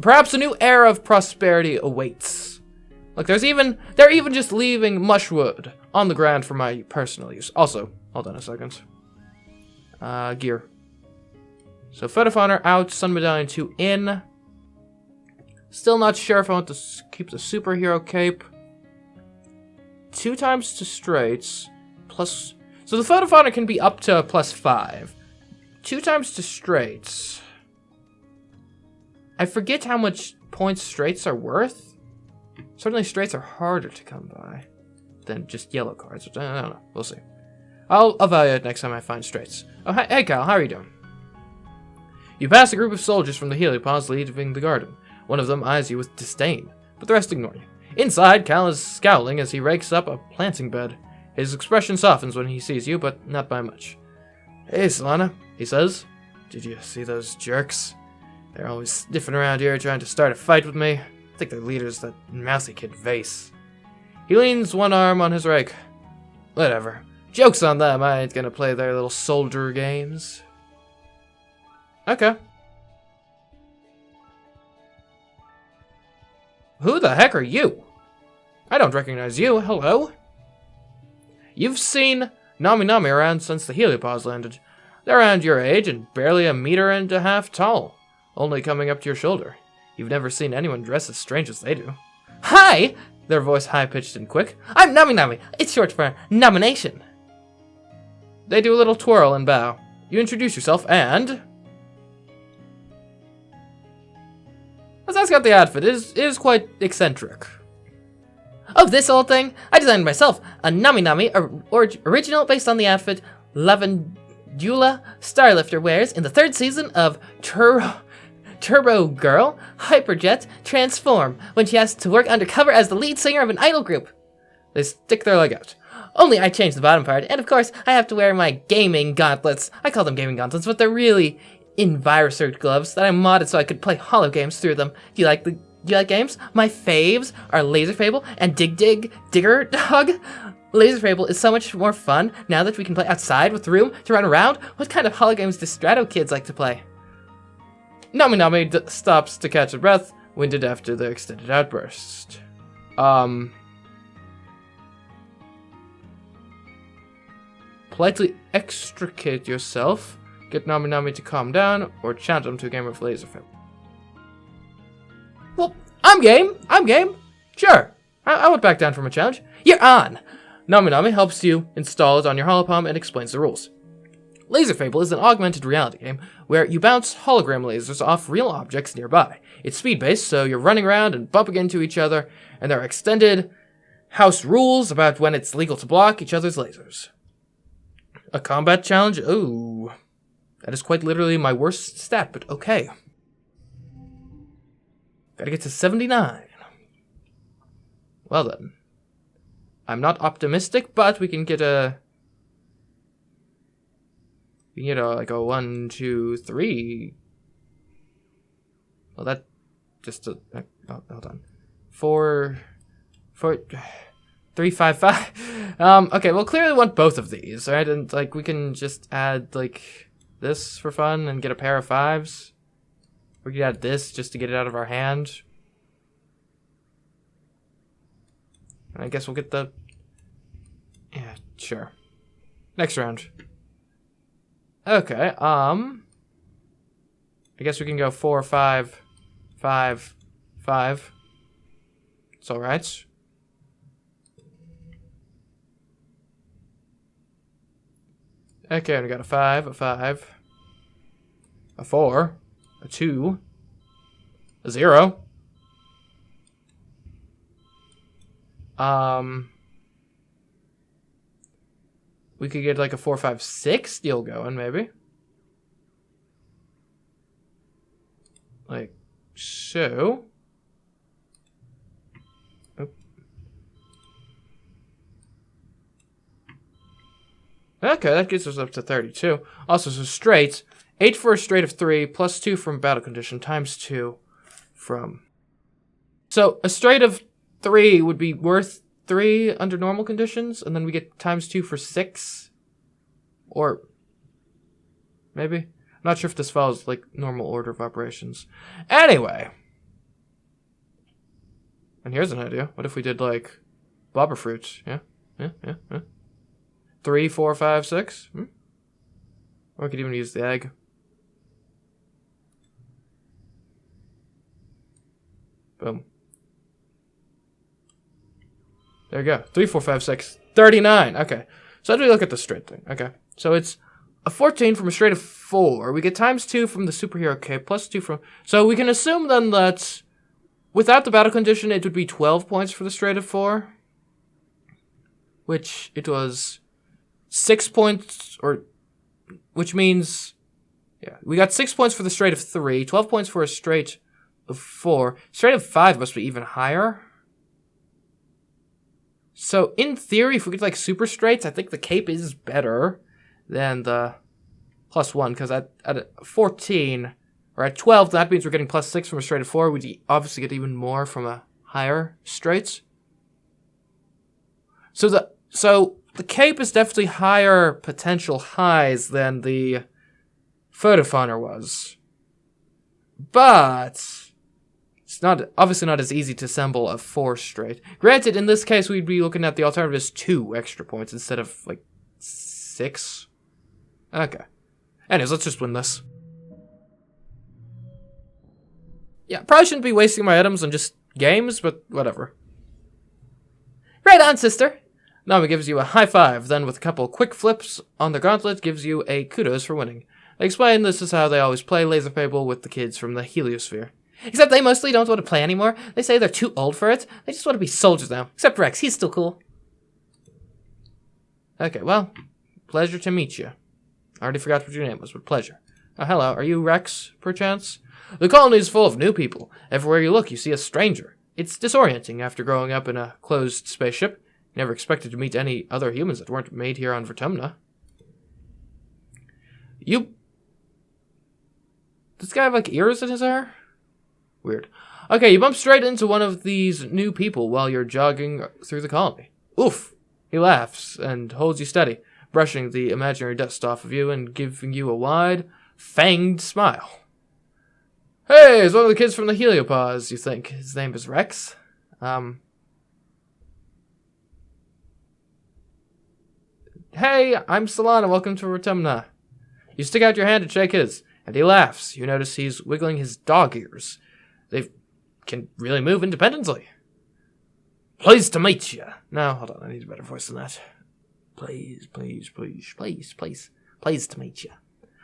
Perhaps a new era of prosperity awaits. Look, they're even just leaving mushwood on the ground for my personal use. Also, hold on a second. Gear. So, Photo Fauna out, Sun Medallion 2 in. Still not sure if I want to keep the superhero cape. 2 times to straights, plus... So the Photo Fauna can be up to +5. 2 times to straights. I forget how much points straights are worth. Certainly straights are harder to come by than just yellow cards. I don't know. We'll see. I'll evaluate next time I find straights. Oh, hey Kyle, how are you doing? You pass a group of soldiers from the heliopods leaving the garden. One of them eyes you with disdain, but the rest ignore you. Inside, Cal is scowling as he rakes up a planting bed. His expression softens when he sees you, but not by much. Hey, Solana, he says. Did you see those jerks? They're always sniffing around here trying to start a fight with me. I think their leader's that mousy kid Vase. He leans one arm on his rake. Whatever. Joke's on them, I ain't gonna play their little soldier games. Okay. Who the heck are you? I don't recognize you. Hello? You've seen Nami Nami around since the heliopods landed. They're around your age and barely 1.5 meters tall, only coming up to your shoulder. You've never seen anyone dress as strange as they do. Hi! Their voice high-pitched and quick. I'm Nami Nami. It's short for nomination. They do a little twirl and bow. You introduce yourself and... Let's ask out the outfit. It is quite eccentric. Oh, this old thing? I designed it myself. A Nami Nami original based on the outfit Lavandula Starlifter wears in the 3rd season of Turbo Girl Hyperjet Transform when she has to work undercover as the lead singer of an idol group. They stick their leg out. Only I changed the bottom part, and of course I have to wear my gaming gauntlets. I call them gaming gauntlets, but they're really Envirosert gloves that I modded so I could play holo games through them. Do you like games? My faves are Laser Fable and Digger Dog. Laser Fable is so much more fun now that we can play outside with room to run around. What kind of holo games do Strato kids like to play? Nami Nami stops to catch a breath, winded after the extended outburst. Politely extricate yourself, get Nami Nami to calm down, or chant him to a game of Laser Fable. Well, I'm game. Sure. I won't back down from a challenge. You're on. Nami Nami helps you install it on your holopalm and explains the rules. Laser Fable is an augmented reality game where you bounce hologram lasers off real objects nearby. It's speed-based, so you're running around and bumping into each other, and there are extended house rules about when it's legal to block each other's lasers. A combat challenge? Ooh. That is quite literally my worst stat, but okay. Gotta get to 79. Well then. I'm not optimistic, but we can get a... We can get like a 1, 2, 3. Well, that just oh, hold on. 4, 3, 5, 5. Okay, we'll clearly want both of these, right? And like we can just add like this for fun and get a pair of 5s. We could add this just to get it out of our hand. I guess we'll get the... Yeah, sure. Next round. Okay, I guess we can go 4, 5, 5, 5. It's alright. Okay, we got a 5, a 5, a 4, a 2, a 0. We could get like a 4, 5, 6 deal going, maybe. Like so. Oop. Okay, that gets us up to 32. Also, so straight. 8 for a straight of 3, plus 2 from battle condition, times 2 from... So, a straight of 3 would be worth 3 under normal conditions, and then we get times 2 for 6. Or... maybe? I'm not sure if this follows, like, normal order of operations. Anyway. And here's an idea. What if we did, like, bobber fruits? Yeah? 3, 4, 5, 6? Or we could even use the egg. Boom. There you go. 3, 4, 5, 6. 39. Okay. So how do we look at the straight thing? Okay. So it's a 14 from a straight of 4. We get times 2 from the superhero cape, plus 2 from... So we can assume then that without the battle condition, it would be 12 points for the straight of 4. Which it was 6 points, or... Which means... Yeah, we got 6 points for the straight of 3, 12 points for a straight of 4. Straight of 5 must be even higher. So, in theory, if we get, like, super straights, I think the cape is better than the plus 1, because at 14, or at 12, that means we're getting plus 6 from a straight of 4. We'd obviously get even more from a higher straights. So the cape is definitely higher potential highs than the photophoner was. But it's obviously not as easy to assemble a 4 straight. Granted, in this case, we'd be looking at the alternative as 2 extra points instead of, like, 6. Okay. Anyways, let's just win this. Yeah, probably shouldn't be wasting my items on just games, but whatever. Right on, sister! Nami gives you a high five, then with a couple quick flips on the gauntlet gives you a kudos for winning. They explain this is how they always play Laser Fable with the kids from the Heliosphere. Except they mostly don't want to play anymore. They say they're too old for it. They just want to be soldiers now. Except Rex, he's still cool. Okay, well, pleasure to meet you. I already forgot what your name was, but pleasure. Oh, hello, are you Rex, perchance? The colony is full of new people. Everywhere you look, you see a stranger. It's disorienting after growing up in a closed spaceship. Never expected to meet any other humans that weren't made here on Vertumna. Does this guy have, like, ears in his hair? Weird. Okay, you bump straight into one of these new people while you're jogging through the colony. Oof! He laughs and holds you steady, brushing the imaginary dust off of you and giving you a wide, fanged smile. Hey, it's one of the kids from the Heliopause, you think. His name is Rex. Hey, I'm Solana, welcome to Vertumna. You stick out your hand to shake his, and he laughs. You notice he's wiggling his dog ears. They can really move independently. Pleased to meet you. No, hold on, I need a better voice than that. Please to meet you.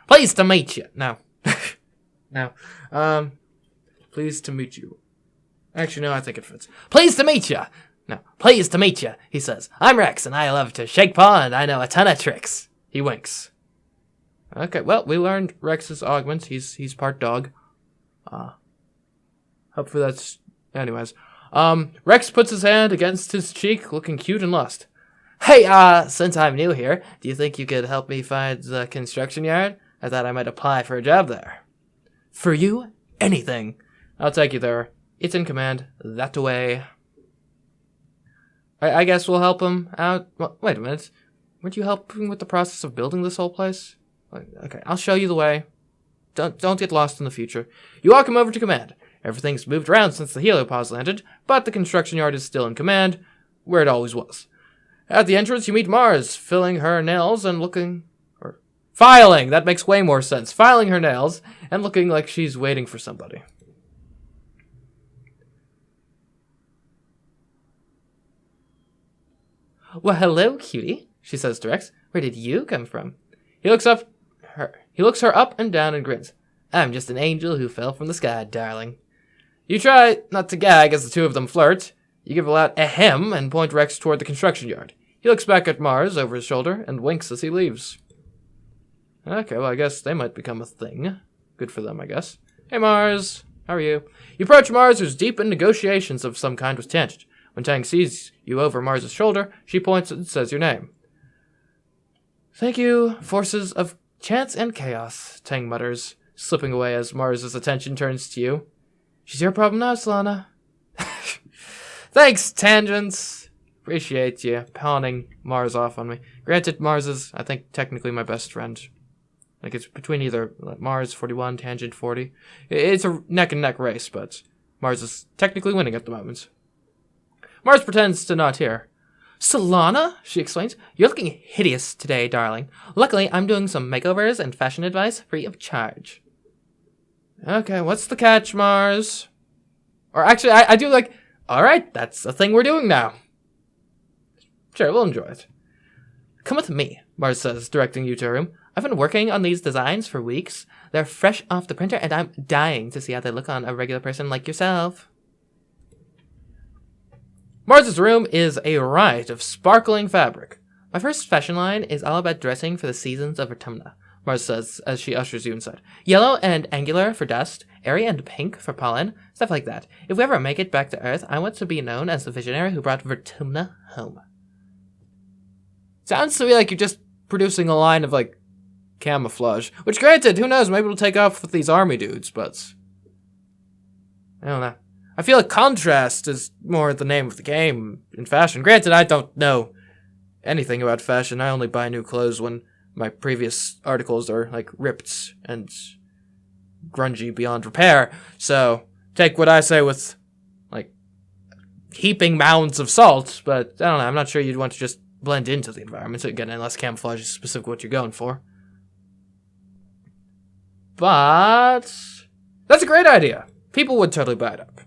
Pleased to meet you. No. No. Pleased to meet you. Actually, no, I think it fits. Pleased to meet you. No. Pleased to meet you, he says. I'm Rex, and I love to shake paw, and I know a ton of tricks. He winks. Okay, well, we learned Rex's augment. He's part dog. Hopefully that's... Anyways. Rex puts his hand against his cheek, looking cute and lost. Hey, since I'm new here, do you think you could help me find the construction yard? I thought I might apply for a job there. For you, anything. I'll take you there. It's in command. That way. I guess we'll help him out. Well, wait a minute. Weren't you helping with the process of building this whole place? Okay, I'll show you the way. Don't get lost in the future. You walk him over to command. Everything's moved around since the heliopause landed, but the construction yard is still in command, where it always was. At the entrance, you meet Mars, filing her nails and looking... Filing! That makes way more sense. Filing her nails and looking like she's waiting for somebody. Well, hello, cutie, she says to Rex. Where did you come from? He looks her up and down and grins. I'm just an angel who fell from the sky, darling. You try not to gag as the two of them flirt. You give a loud ahem and point Rex toward the construction yard. He looks back at Mars over his shoulder and winks as he leaves. Okay, well, I guess they might become a thing. Good for them, I guess. Hey, Mars. How are you? You approach Mars, who's deep in negotiations of some kind with Tangent. When Tang sees you over Mars's shoulder, she points and says your name. Thank you, forces of chance and chaos, Tang mutters, slipping away as Mars's attention turns to you. She's your problem now, Solana. Thanks, Tangents. Appreciate you pawning Mars off on me. Granted, Mars is, I think, technically my best friend. Like, it's between either Mars 41, Tangent 40. It's a neck-and-neck race, but Mars is technically winning at the moment. Mars pretends to not hear. Solana, she explains, you're looking hideous today, darling. Luckily, I'm doing some makeovers and fashion advice free of charge. Okay, what's the catch, Mars? Or actually, I do like, alright, that's a thing we're doing now. Sure, we'll enjoy it. Come with me, Mars says, directing you to her room. I've been working on these designs for weeks. They're fresh off the printer, and I'm dying to see how they look on a regular person like yourself. Mars's room is a riot of sparkling fabric. My first fashion line is all about dressing for the seasons of autumn, Mars says as she ushers you inside. Yellow and angular for dust, airy and pink for pollen, stuff like that. If we ever make it back to Earth, I want to be known as the visionary who brought Vertumna home. Sounds to me like you're just producing a line of, like, camouflage. Which, granted, who knows, maybe it'll take off with these army dudes, but... I don't know. I feel like contrast is more the name of the game in fashion. Granted, I don't know anything about fashion. I only buy new clothes when my previous articles are, like, ripped and grungy beyond repair. So, take what I say with, like, heaping mounds of salt, but I don't know, I'm not sure you'd want to just blend into the environment, again, unless camouflage is specifically what you're going for. But that's a great idea. People would totally buy it up.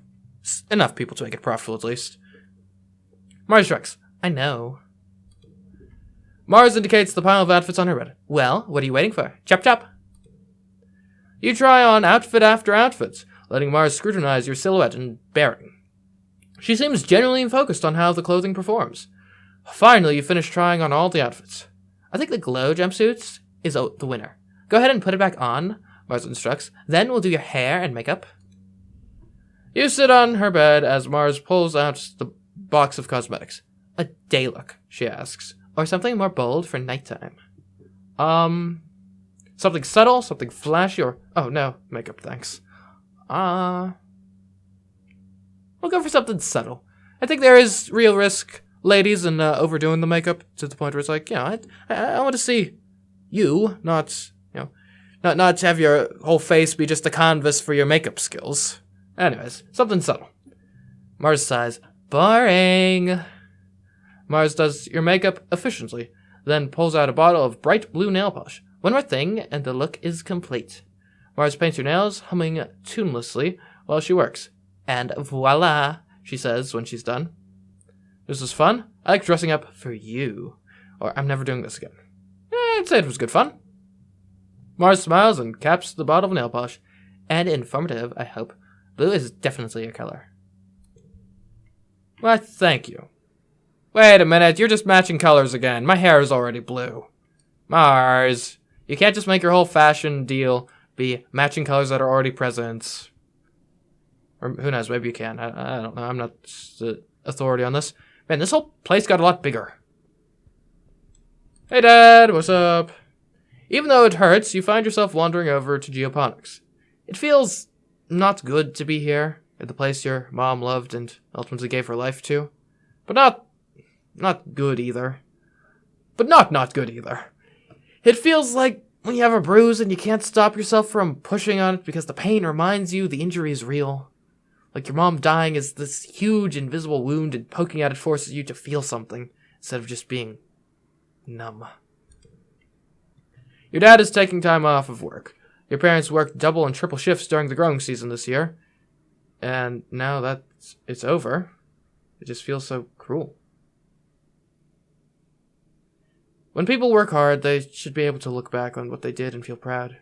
Enough people to make it profitable, at least. Mars shrugs. I know. Mars indicates the pile of outfits on her bed. Well, what are you waiting for? Chop chop. You try on outfit after outfit, letting Mars scrutinize your silhouette and bearing. She seems genuinely focused on how the clothing performs. Finally, you finish trying on all the outfits. I think the glow jumpsuits is the winner. Go ahead and put it back on, Mars instructs. Then we'll do your hair and makeup. You sit on her bed as Mars pulls out the box of cosmetics. A day look, she asks. Or something more bold for nighttime. Something subtle, something flashy, or... Oh, no, makeup, thanks. We'll go for something subtle. I think there is real risk, ladies, in overdoing the makeup to the point where it's like, you know, I want to see you, not, you know, not have your whole face be just a canvas for your makeup skills. Anyways, something subtle. Mars sighs. Boring. Mars does your makeup efficiently, then pulls out a bottle of bright blue nail polish. One more thing, and the look is complete. Mars paints her nails, humming tunelessly while she works. And voila, she says when she's done. This was fun. I like dressing up for you. Or I'm never doing this again. I'd say it was good fun. Mars smiles and caps the bottle of nail polish. And informative, I hope. Blue is definitely your color. Why, thank you. Wait a minute, you're just matching colors again. My hair is already blue. Mars, you can't just make your whole fashion deal be matching colors that are already present. Or who knows, maybe you can. I don't know, I'm not the authority on this. Man, this whole place got a lot bigger. Hey Dad, what's up? Even though it hurts, you find yourself wandering over to geoponics. It feels not good to be here, at the place your mom loved and ultimately gave her life to. But not good either. But not good either. It feels like when you have a bruise and you can't stop yourself from pushing on it because the pain reminds you the injury is real. Like your mom dying is this huge invisible wound and poking at it forces you to feel something instead of just being numb. Your dad is taking time off of work. Your parents worked double and triple shifts during the growing season this year. And now that it's over, it just feels so cruel. When people work hard, they should be able to look back on what they did and feel proud.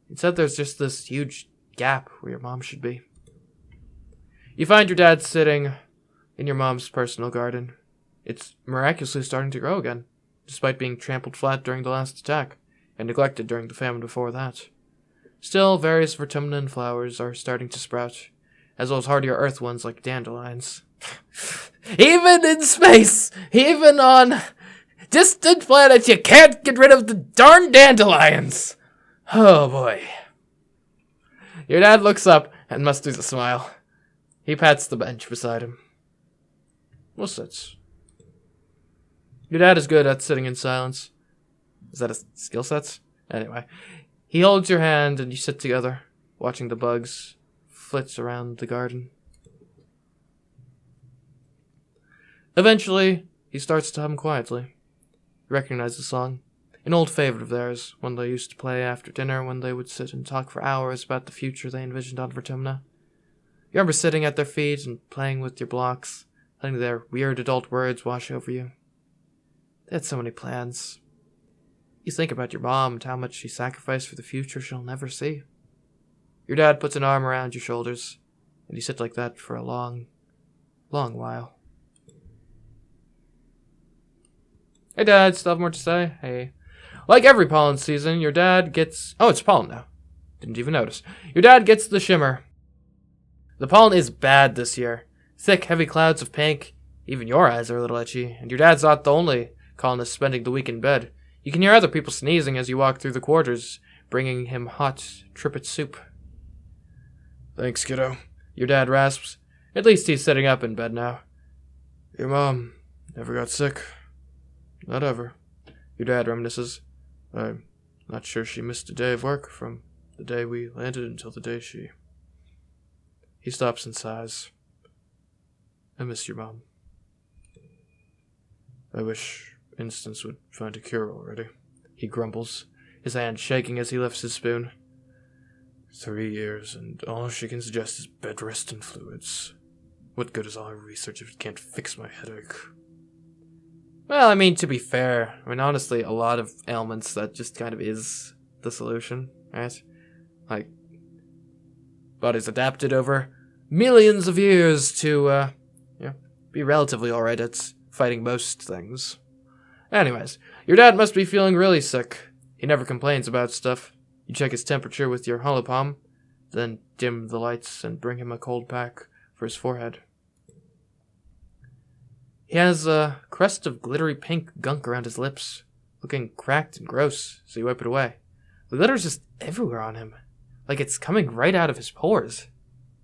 Instead, there's just this huge gap where your mom should be. You find your dad sitting in your mom's personal garden. It's miraculously starting to grow again, despite being trampled flat during the last attack, and neglected during the famine before that. Still, various Vertumnan flowers are starting to sprout, as well as hardier earth ones like dandelions. Even in space! Even on distant planets, you can't get rid of the darn dandelions! Oh boy. Your dad looks up and musters a smile. He pats the bench beside him. We'll sit. Your dad is good at sitting in silence. Is that a skill set? Anyway. He holds your hand and you sit together, watching the bugs flit around the garden. Eventually, he starts to hum quietly. You recognize the song. An old favorite of theirs, one they used to play after dinner when they would sit and talk for hours about the future they envisioned on Vertumna. You remember sitting at their feet and playing with your blocks, letting their weird adult words wash over you. They had so many plans. You think about your mom and how much she sacrificed for the future she'll never see. Your dad puts an arm around your shoulders, and you sit like that for a long, long while. Hey Dad, still have more to say? Hey. Like every pollen season, your dad gets... Oh, it's pollen now. Didn't even notice. Your dad gets the shimmer. The pollen is bad this year. Thick, heavy clouds of pink. Even your eyes are a little itchy, and your dad's not the only colonist spending the week in bed. You can hear other people sneezing as you walk through the quarters, bringing him hot trippet soup. Thanks, kiddo. Your dad rasps. At least he's sitting up in bed now. Your mom never got sick. Not ever. Your dad reminisces. I'm not sure she missed a day of work from the day we landed until the day she... He stops and sighs. I miss your mom. I wish Instance would find a cure already. He grumbles, his hand shaking as he lifts his spoon. 3 years, and all she can suggest is bed rest and fluids. What good is all her research if it can't fix my headache? Well, I mean, to be fair, honestly, a lot of ailments, that just kind of is the solution, right? Like, body's adapted over millions of years to, be relatively alright at fighting most things. Anyways, your dad must be feeling really sick. He never complains about stuff. You check his temperature with your holopalm, then dim the lights and bring him a cold pack for his forehead. He has a crest of glittery pink gunk around his lips, looking cracked and gross, so you wipe it away. The glitter's just everywhere on him, like it's coming right out of his pores.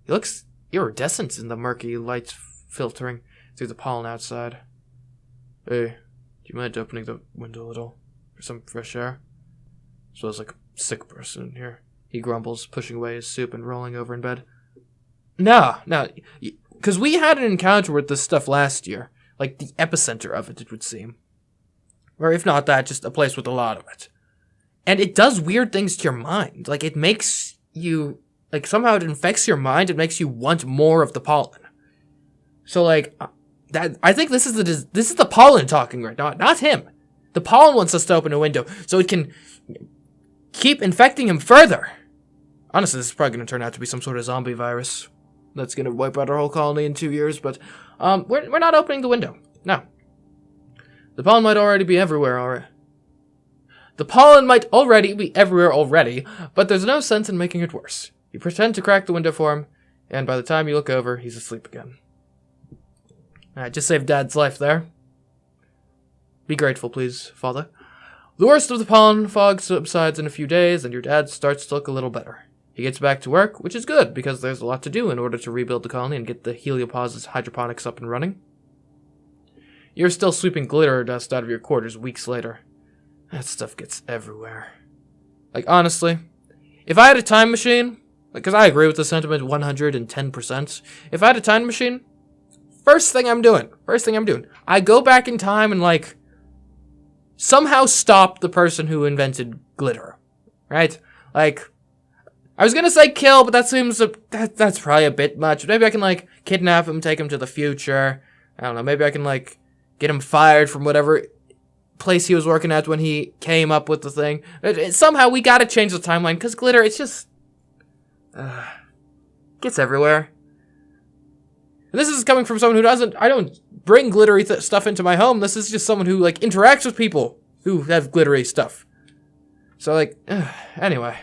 He looks iridescent in the murky light filtering through the pollen outside. Hey, do you mind opening the window a little for some fresh air? Smells like a sick person in here. He grumbles, pushing away his soup and rolling over in bed. No, because we had an encounter with this stuff last year. Like, the epicenter of it would seem. Or if not that, just a place with a lot of it. And it does weird things to your mind. Like, it makes you... Like, somehow it infects your mind. It makes you want more of the pollen. So, like, that I think this is the pollen talking right now, not him. The pollen wants us to open a window so it can keep infecting him further. Honestly, this is probably going to turn out to be some sort of zombie virus that's going to wipe out our whole colony in 2 years, but we're not opening the window. No. The pollen might already be everywhere already. The pollen might already be everywhere already, but there's no sense in making it worse. You pretend to crack the window for him, and by the time you look over, he's asleep again. I just saved Dad's life there. Be grateful, please, Father. The worst of the pollen fog subsides in a few days, and your dad starts to look a little better. He gets back to work, which is good, because there's a lot to do in order to rebuild the colony and get the heliopause's hydroponics up and running. You're still sweeping glitter dust out of your quarters weeks later. That stuff gets everywhere. Like, honestly, if I had a time machine, because I agree with the sentiment 110%, if I had a time machine, first thing I'm doing, I go back in time and, like, somehow stop the person who invented glitter, right? Like, I was gonna say kill, but that seems, that's probably a bit much. Maybe I can, like, kidnap him, take him to the future. I don't know, maybe I can, like, get him fired from whatever place he was working at when he came up with the thing. Somehow we gotta change the timeline, because glitter, it's just... gets everywhere. And this is coming from someone who doesn't... I don't bring glittery stuff into my home. This is just someone who, like, interacts with people who have glittery stuff. So, like, anyway.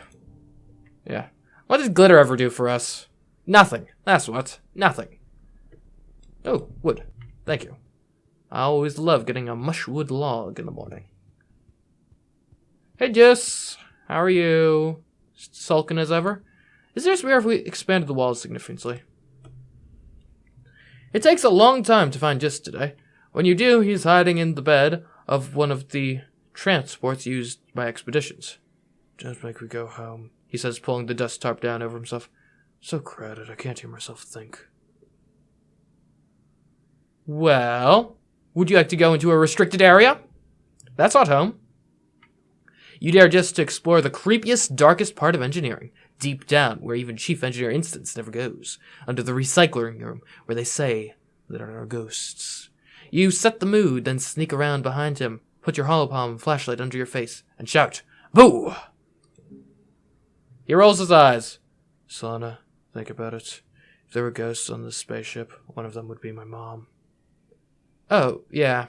Yeah. What did glitter ever do for us? Nothing. That's what. Nothing. Oh, wood. Thank you. I always love getting a mushwood log in the morning. Hey, Jess. How are you? Sulking as ever? Is this weird if we expanded the walls significantly? It takes a long time to find Jess today. When you do, he's hiding in the bed of one of the transports used by expeditions. Don't make me go home, he says, pulling the dust tarp down over himself. So crowded, I can't hear myself think. Well, Would you like to go into a restricted area? That's not home. You dare just to explore the creepiest, darkest part of engineering, deep down, where even Chief Engineer Instance never goes, under the recycling room, where they say there are ghosts. You set the mood, then sneak around behind him, put your holopalm flashlight under your face, and shout, "Boo!" He rolls his eyes. Solana, think about it. If there were ghosts on this spaceship, one of them would be my mom. Oh, yeah.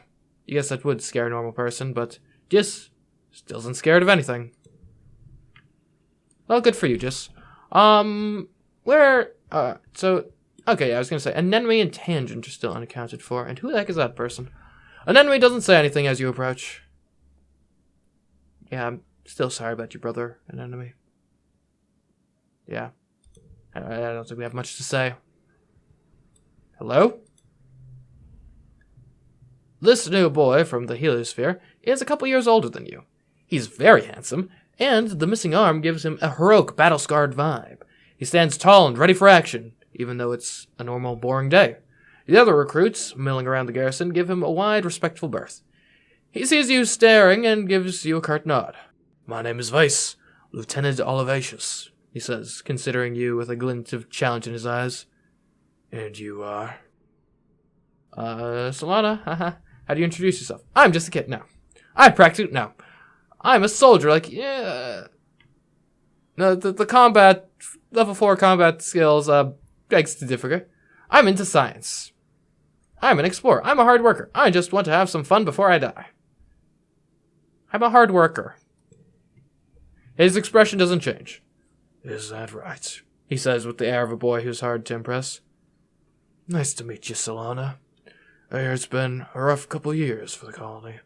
I guess that would scare a normal person, but Jis still isn't scared of anything. Well, good for you, Jis. Okay, I was gonna say, Anemone and Tangent are still unaccounted for, and who the heck is that person? Anemone doesn't say anything as you approach. Yeah, I'm still sorry about your brother, Anemone. Yeah. I don't think we have much to say. Hello? This new boy from the heliosphere is a couple years older than you. He's very handsome, and the missing arm gives him a heroic, battle-scarred vibe. He stands tall and ready for action, even though it's a normal, boring day. The other recruits, milling around the garrison, give him a wide, respectful berth. He sees you staring and gives you a curt nod. My name is Vice, Lieutenant Olivacious, he says, considering you with a glint of challenge in his eyes. And you are? Solana, haha. How do you introduce yourself? I'm just a kid, no. I'm a soldier, like, yeah. No, the combat, level 4 combat skills, begs to differ. I'm into science. I'm an explorer. I'm a hard worker. I just want to have some fun before I die. I'm a hard worker. His expression doesn't change. Is that right? He says with the air of a boy who's hard to impress. Nice to meet you, Solana. I hear it's been a rough couple years for the colony.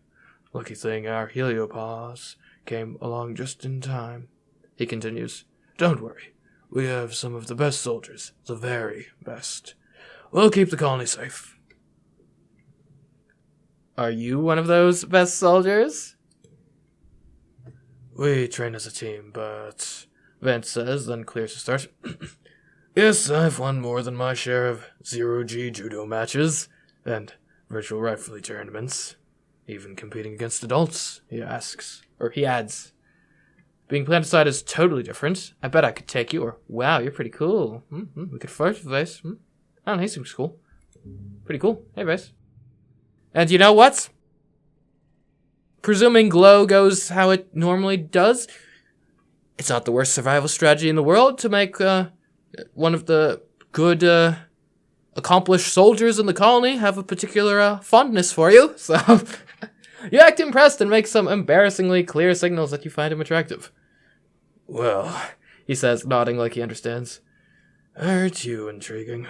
Lucky thing our heliopause came along just in time. He continues. Don't worry. We have some of the best soldiers. The very best. We'll keep the colony safe. Are you one of those best soldiers? We train as a team, but... Vance says, then clears his throat. Yes, I've won more than my share of zero-G judo matches and virtual rifle tournaments. Even competing against adults, he asks. Or he adds. Being planticide is totally different. I bet I could take you, or wow, you're pretty cool. We could flirt with Vice. I don't know, he seems cool. Pretty cool. Hey, Vice. And you know what? Presuming Glow goes how it normally does, it's not the worst survival strategy in the world to make one of the good, accomplished soldiers in the colony have a particular fondness for you. So you act impressed and make some embarrassingly clear signals that you find him attractive. Well, he says, nodding like he understands. Aren't you intriguing?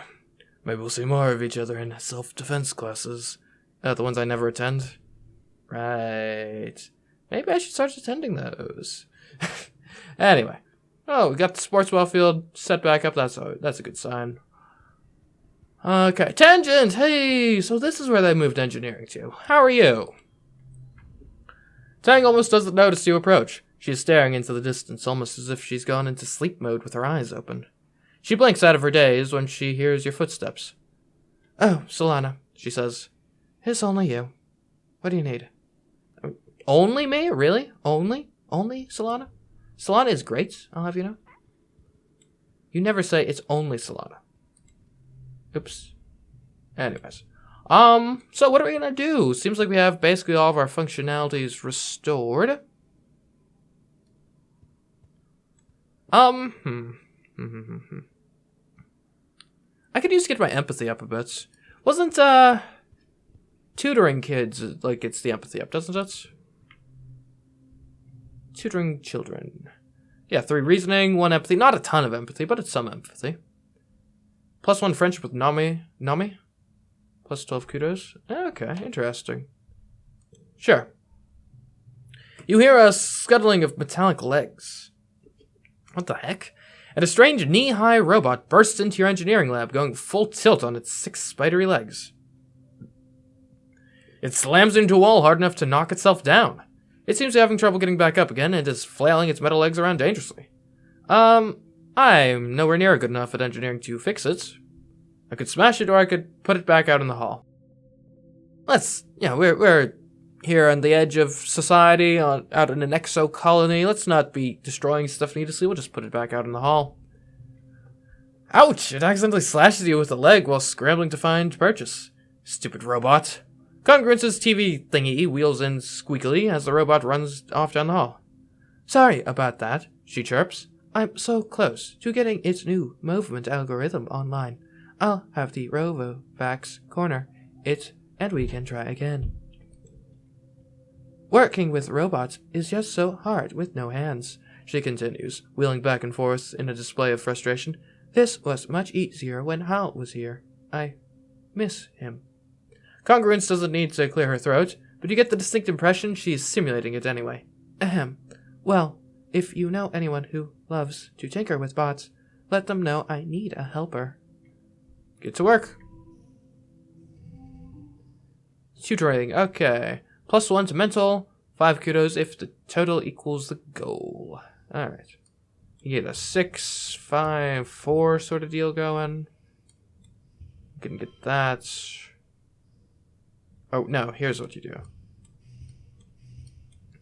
Maybe we'll see more of each other in self-defense classes. The ones I never attend. Right. Maybe I should start attending those. Anyway. Oh, we got the sports ball field set back up. That's a good sign. Okay. Tangent! Hey! So this is where they moved engineering to. How are you? Tang almost doesn't notice you approach. She's staring into the distance, almost as if she's gone into sleep mode with her eyes open. She blinks out of her daze when she hears your footsteps. Oh, Solana, she says. It's only you. What do you need? Only me? Really? Only? Only Solana? Solana is great, I'll have you know. You never say it's only Solana. Oops. Anyways. So what are we gonna do? Seems like we have basically all of our functionalities restored. I could use to get my empathy up a bit. Wasn't, tutoring kids, like, it's the empathy up, doesn't it? Tutoring children. Yeah, 3 reasoning, 1 empathy. Not a ton of empathy, but it's some empathy. +1 friendship with Nami. +12 kudos. Okay, interesting. Sure. You hear a scuttling of metallic legs. What the heck? And a strange knee-high robot bursts into your engineering lab, going full tilt on its 6 spidery legs. It slams into a wall hard enough to knock itself down. It seems to be having trouble getting back up again and is flailing its metal legs around dangerously. I'm nowhere near good enough at engineering to fix it. I could smash it or I could put it back out in the hall. we're here on the edge of society, out in an exocolony. Let's not be destroying stuff needlessly. We'll just put it back out in the hall. Ouch! It accidentally slashes you with a leg while scrambling to find purchase. Stupid robot. Congruence's TV thingy wheels in squeakily as the robot runs off down the hall. Sorry about that, she chirps. I'm so close to getting its new movement algorithm online. I'll have the RoboVax corner it, and we can try again. Working with robots is just so hard with no hands, she continues, wheeling back and forth in a display of frustration. This was much easier when Hal was here. I miss him. Congruence doesn't need to clear her throat, but you get the distinct impression she's simulating it anyway. Ahem. Well, if you know anyone who loves to tinker with bots, let them know I need a helper. Get to work. Tutoring, okay. +1 to mental, 5 kudos if the total equals the goal. Alright. You get a 6, 5, 4 sort of deal going. You can get that. Oh, no, here's what you do.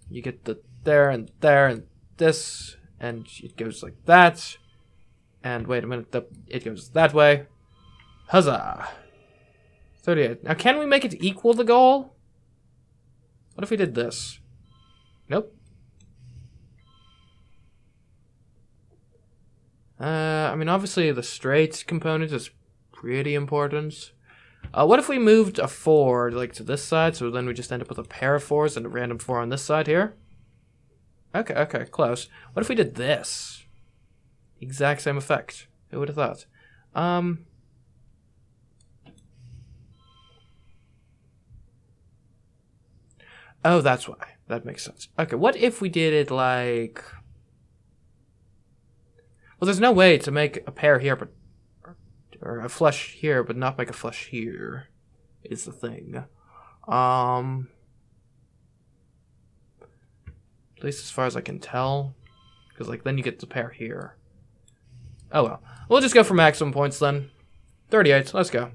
You get the there and this, and it goes like that. And wait a minute, it goes that way. Huzzah! 38. Now, can we make it equal the goal? What if we did this? Nope. I mean, obviously the straight component is pretty important. What if we moved a 4 like to this side, so then we just end up with a pair of 4s and a random 4 on this side here? Okay, close. What if we did this? Exact same effect. Who would have thought? Oh, that's why. That makes sense. Okay, what if we did it like... Well, there's no way to make a pair here, but... Or a flush here, but not make a flush here, is the thing. At least as far as I can tell. Because, like, then you get the pair here. Oh, well. We'll just go for maximum points, then. 38, let's go.